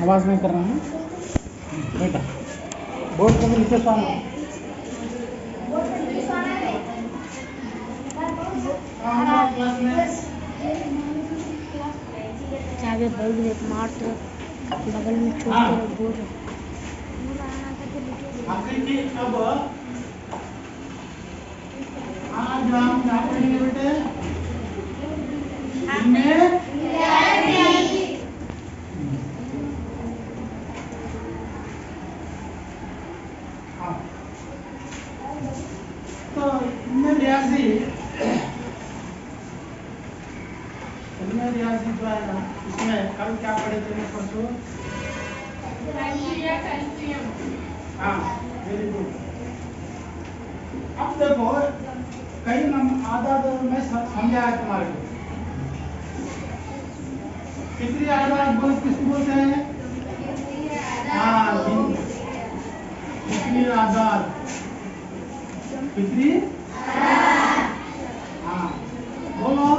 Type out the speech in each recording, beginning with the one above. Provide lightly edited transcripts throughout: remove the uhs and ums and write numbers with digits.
आवाज़ नहीं कर रहा हूँ बेटा। बोर्ड को भी नीचे स्वाना। क्लास में चाबी बल्ब एक मार्ट बगल में छोटे बोर्ड आखिरी की अब आज हम क्या पढ़ेंगे बेटे? इनमें तो इनमें रियाजी जो है ना, इसमें कल क्या पढ़े थे परसों? हाँ, वेरी गुड। अब देखो कई आधा में समझाया तुम्हारे को। फिक्री आजाद बोल किसको बोलते हैं? हाँ, फिक्री आजाद। फिक्री हाँ, बोलो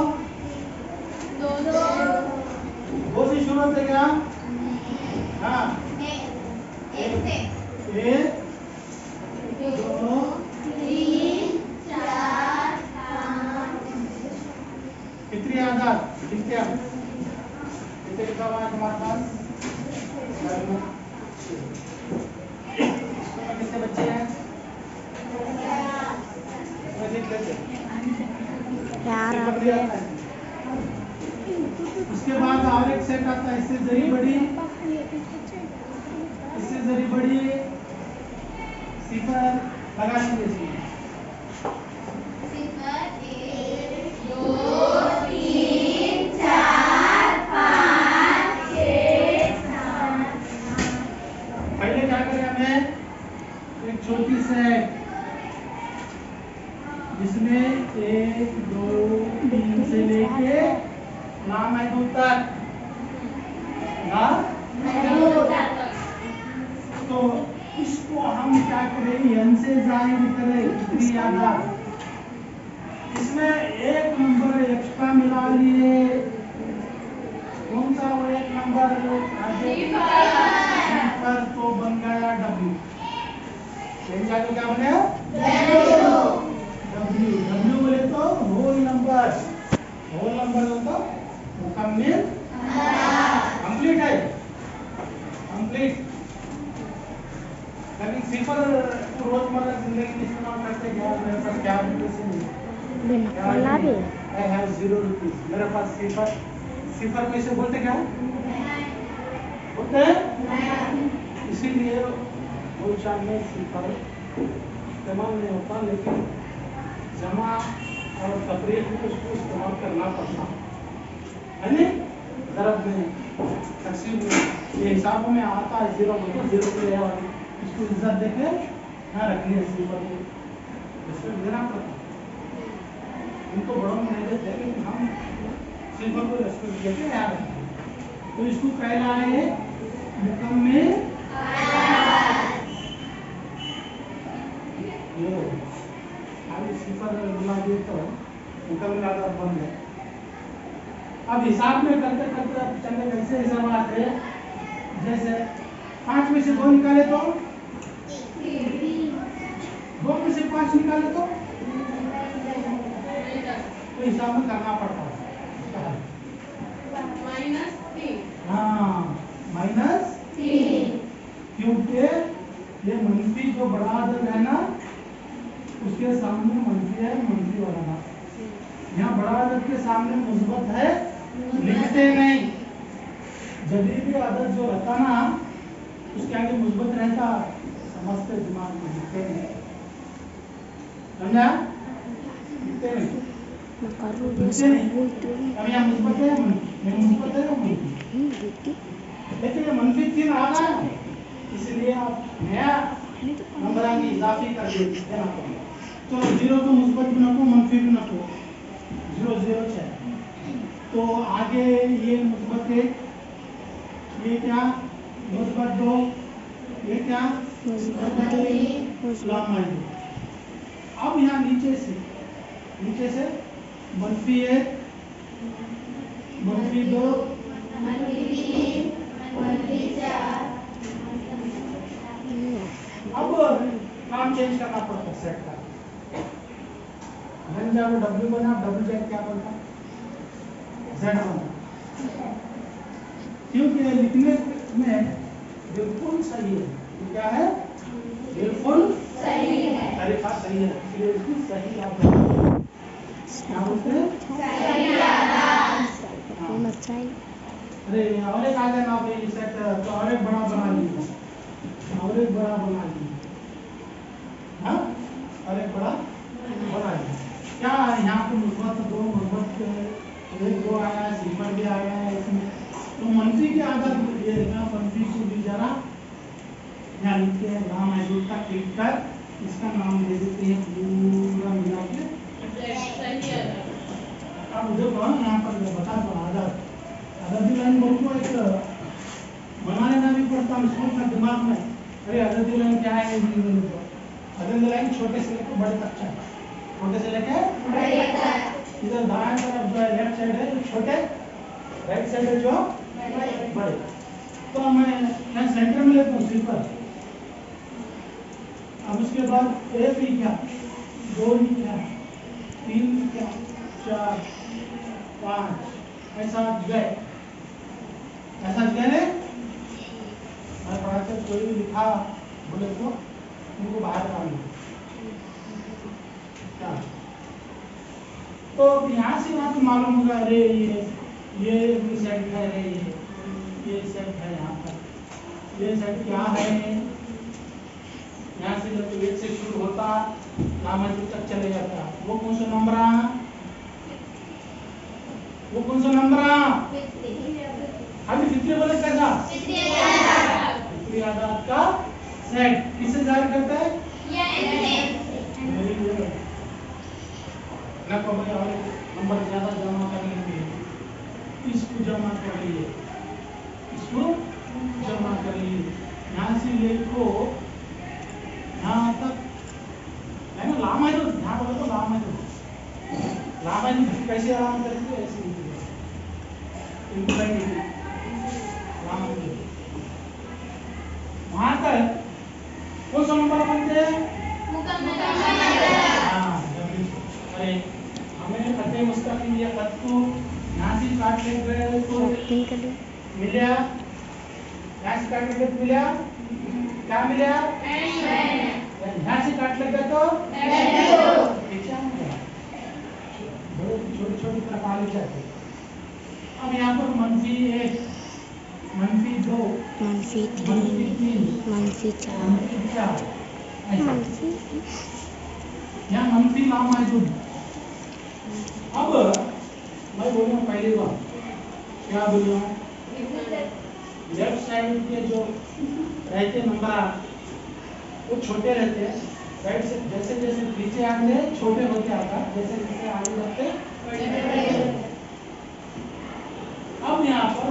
दो से शुरू होते क्या? हाँ, एक दो फिक्री आजाद लिखते हैं। कितने लिखा हुआ है तुम्हारे पास? कितने बच्चे हैं? लिख लेते। उसके बाद और एक सेट आता है, इससे जरी बड़ी, इससे जरी बड़ी सिफर लगाएंगे इसमें। पहले क्या करें हमें? एक छोटी सेट जिसमें 1 2 3 से लेके नाम है 2 तक ना, तो इसको हम क्या करें? n से जाहिर करें कितनी आजाद। इसमें एक नंबर एक्स्ट्रा मिला लिए। कौन सा वो एक नंबर? सिफर तो बन गया W। क्या बने? W बोले तो होल नंबर। होल नंबर हो तो मुकम्मिल कंप्लीट है, कंप्लीट। लेकिन सिफर रोजमर्रा जिंदगी में इस्तेमाल करते हैं। मेरे पास क्या I have 0 rupees। मेरे पास सिफर में से बोलते क्या बोलते हैं? इसीलिए बोलचाल में सिफर इस्तेमाल नहीं होता, लेकिन जमा और तफरीक में उसको इस्तेमाल करना पड़ता है नहीं? ज़रब में, तकसीम में, ये हिसाबों में आता है। 0 को 0 पे इसको इज्जत देके यहाँ रखनी है। सिफर को रिस्पेक्ट देना पड़ता है। उनको बड़ों में नहीं देते, लेकिन हम सिफर को रिस्पेक्ट देके यहाँ रखते हैं। तो इसको कहना है मुकम्मिल सिफर मिला दिए तो मुकम्मिल आजाद बन गए। अब हिसाब में करते करते चले कैसे हिसाब आते हैं? जैसे 5 में से 2 निकाले तो 2 में से 5 निकाले तो हिसाब में करना पड़ता है। -3। हाँ, -3, क्योंकि ये मंफी जो बड़ा अदद है ना, उसके सामने मंफी है, मंफी वाला ना। यहाँ बड़ा अदद के सामने मुस्बत है, लिखते नहीं। जब भी अदद जो रहता ना, उसके आगे मुस्बत रहता, समझते दिमाग में, लिखते नहीं। समझा? लिखते नहीं। अब यहाँ मुस्बत है, मुस्बत है, लेकिन ये मंफी 3 आ रहा है, इसलिए आप नया नंबर आगे इजाफी कर देना पड़ेगा। तो 0 तो मुस्बत भी ना को, मंफी भी ना को, 0 0 6। तो आगे ये मुस्बत 1, ये क्या मुस्बत 2, ये क्या मुस्बत 3। अब यहाँ नीचे से मंफी 1, मंफी 2, मंफी 3, मंफी 4, नाम चेंज करना पड़ता है सेट का। जब डब्ल्यू बना डब्ल्यू जेड क्या बनता जेड बना, क्योंकि लिखने में बिल्कुल सही है। ये क्या है? बिल्कुल सही है, तरीका सही है, इसलिए इसकी सही याद रखना। क्या बोलते हैं? सही याद। अरे और एक आ गया ना भाई सेट, तो और एक बड़ा बना लीजिए, और एक बड़ा बना लीजिए, हाँ और एक बड़ा बना लीजिए। क्या यहाँ पे मुस्बत 2 मुस्बत 1 2 आया है, सिफर भी आया है इसमें, तो मंफी की आदत ये ना मंफी को भी जरा यहाँ लिखते हैं नाम है का क्लिक कर इसका नाम दे देते हैं पूरा मिला के। अब देखो यहाँ पर बता दो आदत आदत लाइन को एक बना लेना भी पड़ता है उसको अपना दिमाग में। अरे आदत लाइन क्या है? आदत लाइन छोटे से लेकर बड़े तक है, छोटे से लेकर बड़े तक। इधर दाएं तरफ जो है लेफ्ट साइड है जो छोटे, राइट साइड है जो बड़े। तो मैं यहाँ सेंटर में लेता हूँ सिंपल। अब उसके बाद 1 भी क्या, 2 भी क्या, 3 भी क्या, 4 5 ऐसा गए, ऐसा गए। मैं पढ़ा से कोई भी लिखा बोले तो उनको बाहर निकाल। तो यहाँ से वहाँ पे मालूम होगा अरे ये सेट है, ये सेट है, यहाँ पर ये सेट क्या है। यहाँ से जब 1 से शुरू होता लामजूद तक चले जाता, वो कौन सा नंबर है? वो कौन सा नंबर है? अभी फिक्री बोले कैसा? फिक्री आदात का सेट किससे जारी करता है? और नंबर ज्यादा जमा करने के लिए इसको जमा कर लिए, इसको जमा कर लिए, यहाँ से लेको यहाँ तक है ना। लामा है तो ध्यान बोलो तो लामा है, तो लामा है कैसे आराम करेंगे ऐसे वहां तक कौन सा नंबर बनते हैं? अरे हमें फतेह मुस्तकिल ये खत को यहाँ से काट ले गए तो मिला, यहाँ से काट ले मिला, क्या मिला? यहाँ से काट ले गए तो छोटी छोटी तरफ आगे जाते। अब यहाँ पर -1 -2 -3 -4 यहाँ मंफी लामा है। अब मैं बोलूँ पहली बार क्या बोलूँ, लेफ्ट साइड के जो रहते नंबर वो छोटे रहते हैं, राइट से जैसे जैसे पीछे आते छोटे होते आता, जैसे जैसे आगे जाते बड़े। अब यहाँ पर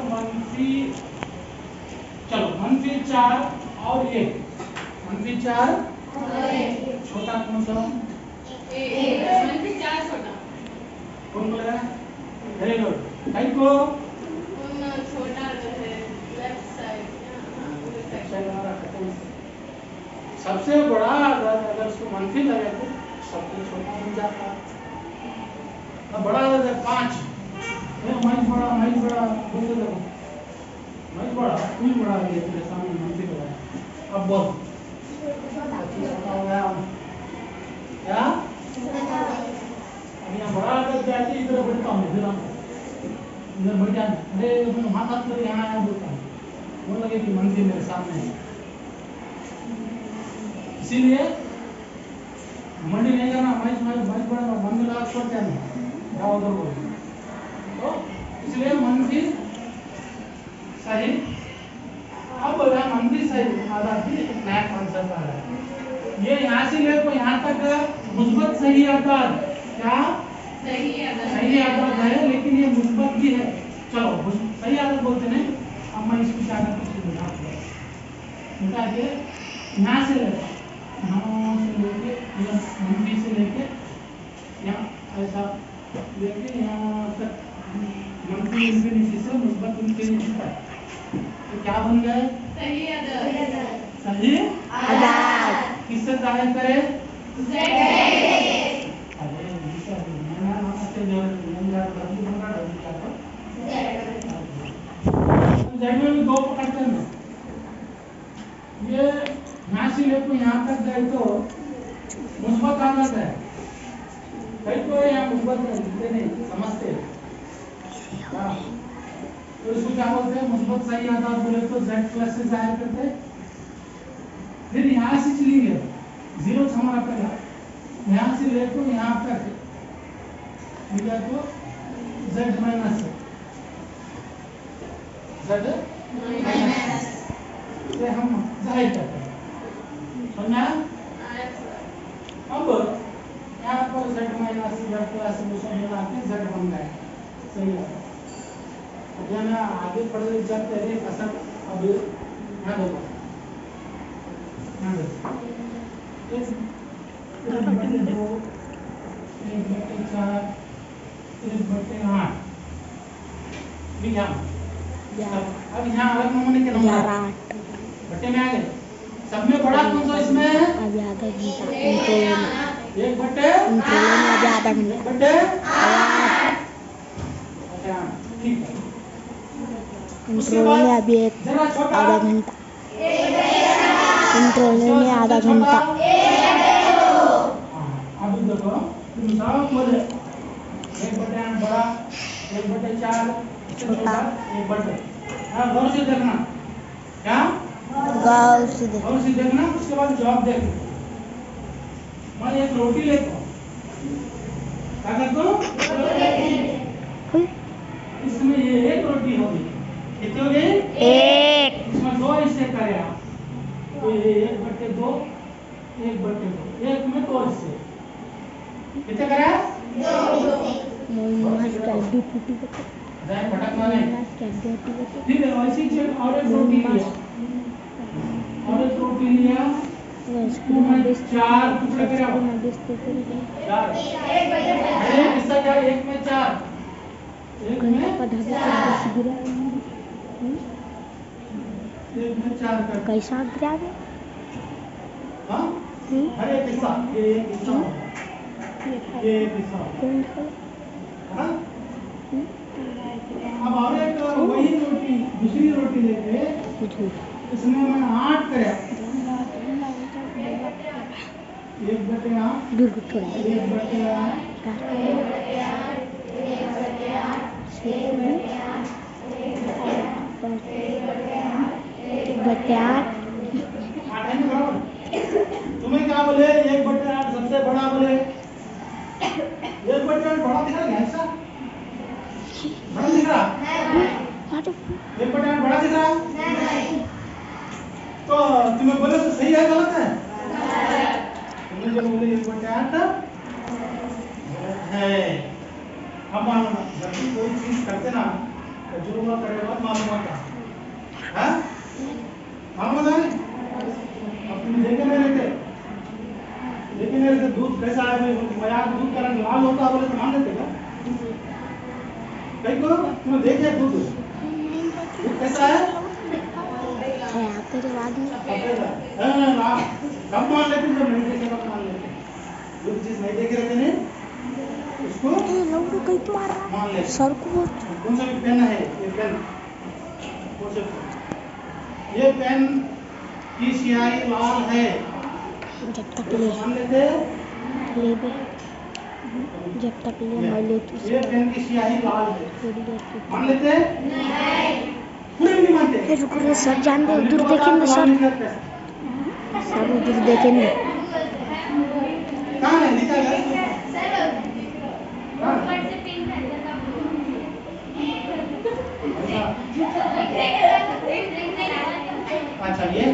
चलो -4 और 1, -4 छोटा कौन सा? -4 छोटा कौन बोला? Very good. टाइप को छोटा है लेफ्ट साइड सबसे बड़ा अगर उसको मंफी लगे तो सबसे छोटा बन जाता। अब बड़ा 5 माइज बड़ा बोलते देखो माइज बड़ा कोई बड़ा है तेरे सामने मंफी बड़ा। अब बोल हो गया क्या? अब यहाँ बड़ा अगर जाते इधर बढ़ता हूँ, इधर बढ़ जाना। अरे हाथ हाथ कर यहाँ आया बोलता हूँ, बोल लगे कि मंफी मेरे सामने है, इसीलिए मंडी नहीं जाना। माइज बड़ा मंदिर लगा छोड़ जाना जाओ उधर बोल, तो इसलिए मंफी सही। अब यहाँ मंफी सही आदत भी एक नया कॉन्सेप्ट आ रहा है। ये यहाँ से लेकर यहाँ तक मुस्बत सही आदत, क्या सही आदत है, लेकिन ये मुस्बत भी है। चलो सही आदत बोलते हैं। अब मैं इसको क्या करता हूँ मिटा के यहाँ से लेकर यहाँ से लेके मंफी से लेके यहाँ ऐसा लेके यहाँ तक मंफी इंफिनिटी से मुस्बत इंफिनिटी तक, तो क्या बन गए? सही आदत। सही आदत। किससे जाहिर करें? जेड में भी दो पकड़ते हैं। ये यहाँ से लेकर यहाँ तक जाए तो मुस्बत आ जाता है। कई तो यहाँ मुस्बत लिखते नहीं, समझते तो इसको क्या बोलते हैं? मुस्बत सही आधा बोले तो z प्लस से जाहिर करते हैं। फिर यहाँ से चलेंगे, जीरो हमारा पहला, यहाँ से ले तो यहाँ तक मिला तो z माइनस से हम जाहिर करते हैं। समझा? अब यहाँ पर z माइनस z प्लस मिला के z बन गया, सही है। अब मैं आगे पढ़ जाते हैं कसर। अब यहाँ देखो, यहाँ देखो, 1/2, 1/4, 1/8 लिखा। अब यहाँ अलग नमूने के नंबर बटे में आ गए। सब में बड़ा कौन सा इसमें? अभी आधा घंटा इंट्रो में, 1/8 में अभी आधा घंटा। 1/8 अच्छा ठीक है। इंट्रो में अभी आधा घंटा, इंट्रो में आधा घंटा। अब देखो तुम सब बोले 1/8 बड़ा, 1/4 छोटा, 1/8। हाँ गौर से देखना, क्या गौर से देखना। उसके बाद जवाब देखना। मैं एक रोटी लेता हूँ, क्या करता हूँ? इसमें ये एक रोटी होगी, कितनी हो गई? एक। इसमें दो हिस्से करे आप, तो ये 1/2, 1/2, एक में दो हिस्से कितने करे? भटकना नहीं। फिर ऐसी चीज और एक रोटी लिया, और एक रोटी लिया, उसमें 4 टुकड़े करे आप, 4। एक हिस्सा क्या? 1 में 4, 1 में 4 कर कैसा गिरा है? हाँ अरे एक हिस्सा, ये एक हिस्सा, ये एक हिस्सा। हाँ अब और एक वही रोटी, दूसरी रोटी लेके इसमें मैं 8 करे, 1/8, दूर को थोड़ा 1/8, 1/8। तुम्हें क्या बोले? 1/8 सबसे बड़ा बोले। 1/8 बड़ा दिख रहा है ऐसा? बड़ा दिख रहा? 1/8 बड़ा दिख रहा? तो तुम्हें बोले तो सही है गलत है? तुमने जो बोले 1/8 है। अब मालूम जब भी कोई चीज करते ना तजुर्बा करे बाद मालूम होता है। मालूम है? अब तुम देखे नहीं रहते, लेकिन ऐसे दूध कैसा है? मजाक दूध का रंग लाल होता बोले तो मान लेते क्या? कहीं को तुम देखे दूध कैसा है? तेरे बाद में कब मान लेते? जब नहीं देखे कब मान लेते? जो चीज नहीं देखे रहते ने उसको लोग कहीं तो मार रहा मान लेते। सर को कौन सा भी पेन है? ये पेन कौन सा? ये पेन की स्याही लाल है, जब तक ले मान लेते। जब तक ले मैं लेती ये पेन की स्याही लाल है, थोड़ी देर मान लेते? नहीं, पूरे नहीं मानते। रुक रहे सर, जान दे उधर देखेंगे सर, सब उधर देखेंगे। कहाँ है? लिखा है अच्छा ये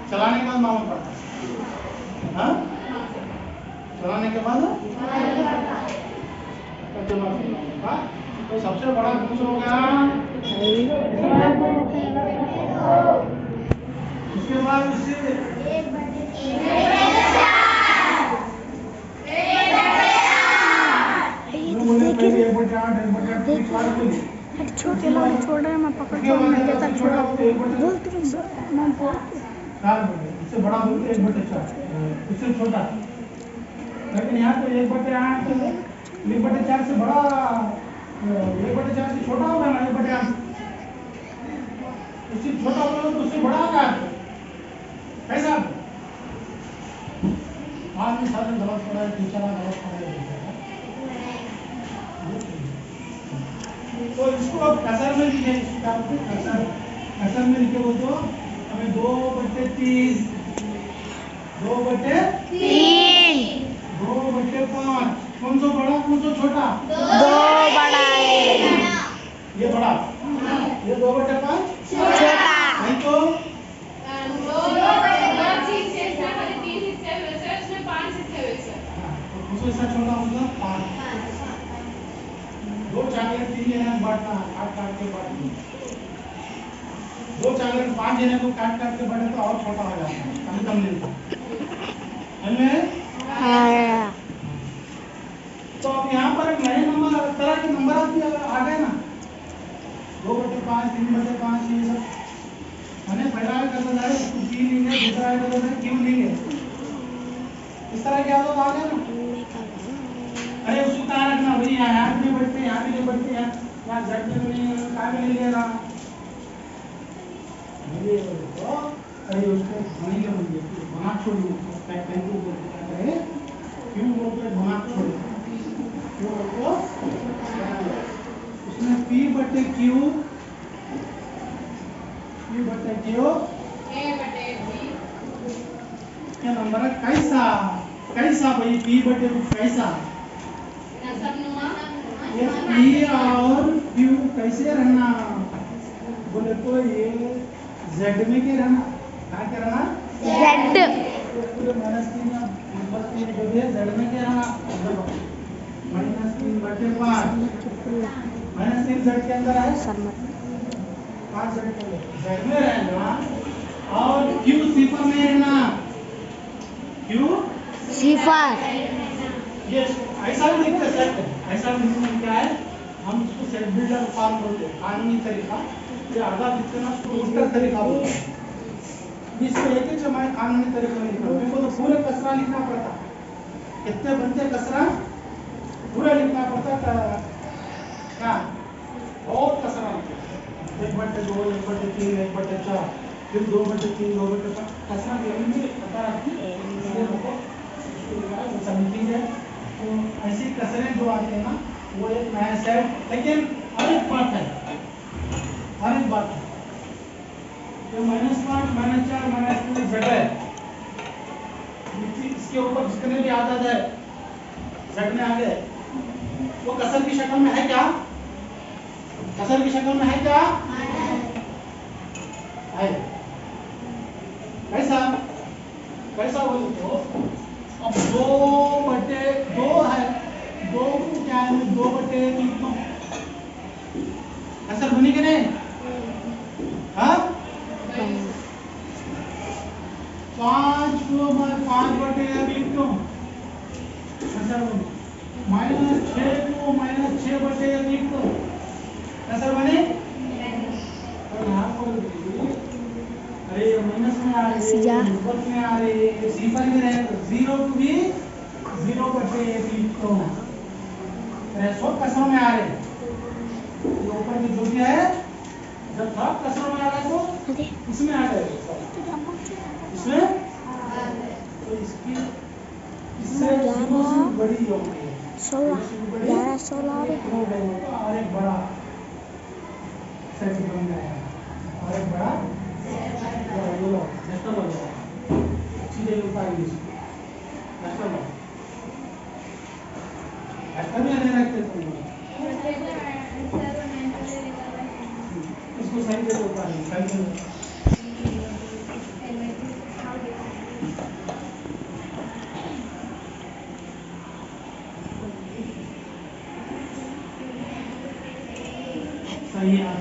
चलाने के बाद मालूम पड़ता है। हाँ चलाने के बाद तो सबसे बड़ा कुछ हो गया। उसके बाद उसे छोटे लोग छोड़ रहे हैं, मैं पकड़ता हूँ, मैं कहता छोड़ा बोल तुम मैं बोलती 4 बटे, इससे बड़ा बोलते 1/4, इससे छोटा। लेकिन यहाँ तो 1/8, 1/4 से बड़ा, 1/4 से छोटा होगा ना 1/8, उससे छोटा होगा तो उससे बड़ा होगा। कैसा आज में सारे गलत पड़ा है, टीचर गलत पड़ा है। तो इसको अब कसर में लिखे, कसर में लिखे वो तो हमें 2/3, 2/3, 2/5, कौन सा बड़ा कौन सा छोटा? 2 बड़ा है, ये बड़ा, ये 2/5 छोटा, नहीं तो उसमें से छोटा होगा 5। 2 चॉकलेट 3 जने को बांटना, काट के बांटना। 2 चॉकलेट 5 जने को काट के बांटे तो और छोटा हो जाता है, कम मिलता है। तो अब यहाँ पर एक नए नंबर तरह के नंबर आ गए ना, 2/5, 3/5, ये सब मैंने पहला करता था उसको पी लेंगे, दूसरा करता था क्यों लेंगे, इस तरह के आदत आ गए ना। अरे उसको कहाँ रखना भाई, यहाँ भी नहीं बैठते, यहाँ भी नहीं बैठते, यहाँ झट में नहीं कहाँ भी नहीं ले रहा। अरे उसको बने के बन गए, बना छोड़िए, पेन को बोलते हैं क्यों बोलते हैं बना छोड़िए, क्यों उसमें P/Q, P/Q क्या नंबर है, कैसा भाई P/Q कैसा, ये P और Q कैसे रहना, बोले तो ये Z में क्या रहना, क्या रहना, Z पूरे -3 या +3 जो भी है Z में क्या रहना, -3/5, -3 Z के अंदर है, 5 Z के अंदर Z में रहना, और Q सिफर में रहना, Q सिफर, ये ऐसा भी लिखते सेट, ऐसा भी लिखने क्या है, हम इसको सेट बिल्डर फॉर्म बोलते हैं, कानूनी तरीका, ये आधा लिखते ना उसको उल्टा तरीका बोलते हैं। इसको एक ही जमाए कानूनी तरीके में लिखना, मेरे को तो पूरे कसरा लिखना पड़ता, कितने बनते कसरा पूरा लिखना पड़ता, क्या बहुत कसरा, 1/2, 1/3, 1/4, फिर 2/3, 2/5 कसरा भी पता रखिए, समझती है। तो ऐसी कसरें जो आती है ना, वो एक नया सेट, लेकिन हर एक बात है, जो -5, -4, -3 Z है, इसके ऊपर जितने भी आदत है Z में आ गए, वो कसर की शक्ल में है क्या, कसर की शक्ल में है क्या, है कैसा बोले तो अब 2/2 है, 2 क्या है, 2/1 लिख दो, कसर बनी कि नहीं, हाँ 5 को मैं 5/1 लिख दो, कसर बनी, -6 को -6/1 लिख दो, कसर बनी। और यहाँ पर अरे माइनस में आ रहे, ऊपर में आ रहे, सिफर में रहे, 0 को भी 0/1 लिख दो, सब कसरों में आ रहे, ऊपर की जो भी है जब सब कसरों में आ रहा है तो इसमें आ गए, इसमें तो इसकी इससे बड़ी होगी 16, 11, और एक बड़ा सेट बन गया, और एक बड़ा सीधे उतारिए इसको सही से उतारिए, सही है।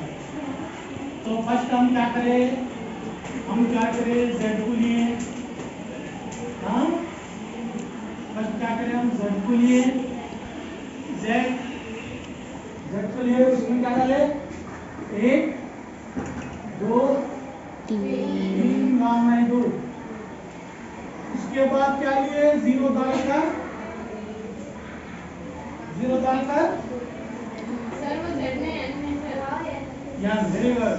तो फर्स्ट हम क्या करें, Z को लिए, हाँ फर्स्ट क्या करें हम Z को लिए, Z को लिए उसमें क्या डाले 1 2 3 नाम है 2। उसके बाद क्या लिए 0 डालकर सर वो Z में N में सर। Yes very good.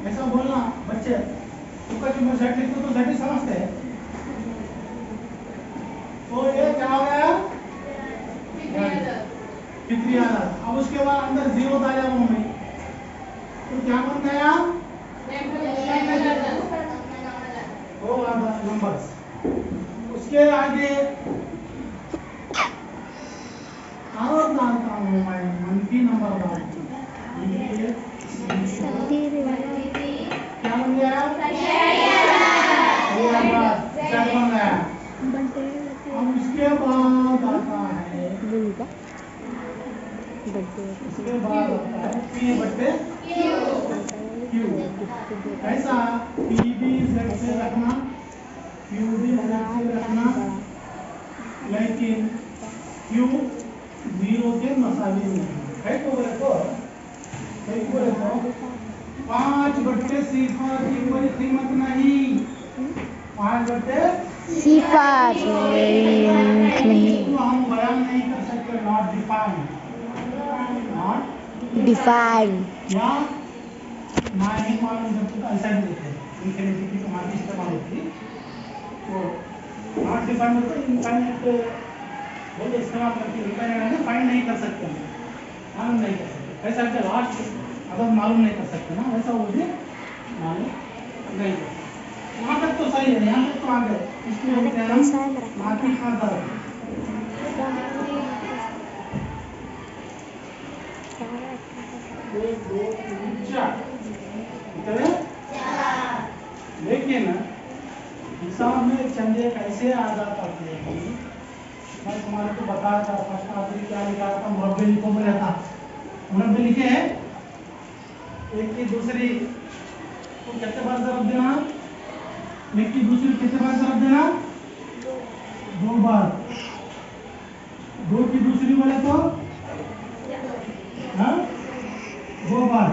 ऐसा बोलना बच्चे, ऊपर की मैं Z लिखते तो Z ही समझते हैं। तो ये क्या हो गया फिक्री आदत। अब उसके बाद अंदर 0 डाला मम्मी, तो क्या बन गया वो आदत नंबर्स। उसके आगे और डालता हूँ मैं मंफी नंबर डालता हूँ। क्या बन गया ये आदत Z बन गया। अब उसके बाद आता है उसके बाद आता है P बट्टे Q। ऐसा P भी Z से रखना, Q भी Z से रखना, लेकिन Q 0 के मसाले में है। तो बोले तो 5 बट्टे सिफर की कोई कीमत नहीं। 5 बट्टे सिफर नहीं इसको हम बयान नहीं कर सकते, नॉट डिफाइंड या ना ही मालूम। जब तक ऐसा नहीं लिखे इनफिनिटी की तुम्हारी इस्तेमाल होती तो नॉट डिफाइंड होता है। इनफाइनाइट बोल इस्तेमाल करके इनफाइनाइट फाइंड नहीं कर सकते, मालूम नहीं कर सकते। ऐसा कि लास्ट अगर मालूम नहीं कर सकते ना, वैसा वो भी मालूम नहीं कर सकते। यहाँ तक तो सही है, यहाँ तक तो आ गए। इसमें होते हैं माफी खातर 1 2 3 4 लेकिन हिसाब में चंदे कैसे आ जाता थे। मैं तुम्हारे को बताया था फर्स्ट आखिरी क्या लिखा था, मुरब्बे लिखो बोला था। मुरब्बे लिखे हैं एक की दूसरी तो कितने बार जवाब देना, एक की दूसरी कितने बार जवाब देना 2 बार। 2 की दूसरी बोले तो हाँ 2 बार।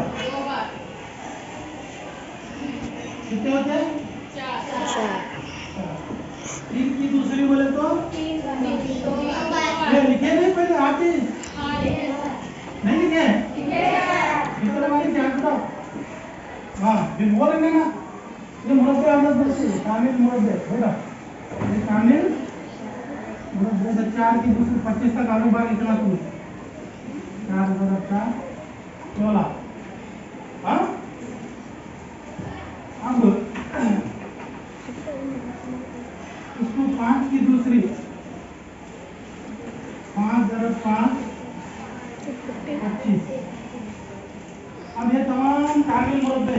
कितने होते हैं 4। 3 की दूसरी बोले तो ये लिखे नहीं पहले आप ही नहीं लिखे इतना वाली ध्यान दो। हाँ फिर बोलेंगे ना ये मुरब्बे आदत बच्चे कामिल मुरब्बे बेटा, ये कामिल मुरब्बे से 4 की दूसरी 25 तक आलू बार इतना तू 4 बराबर 4 16। हाँ अब इसको 5 की दूसरी 5 बराबर 5 25। अब ये तमाम कामिल मुरब्बे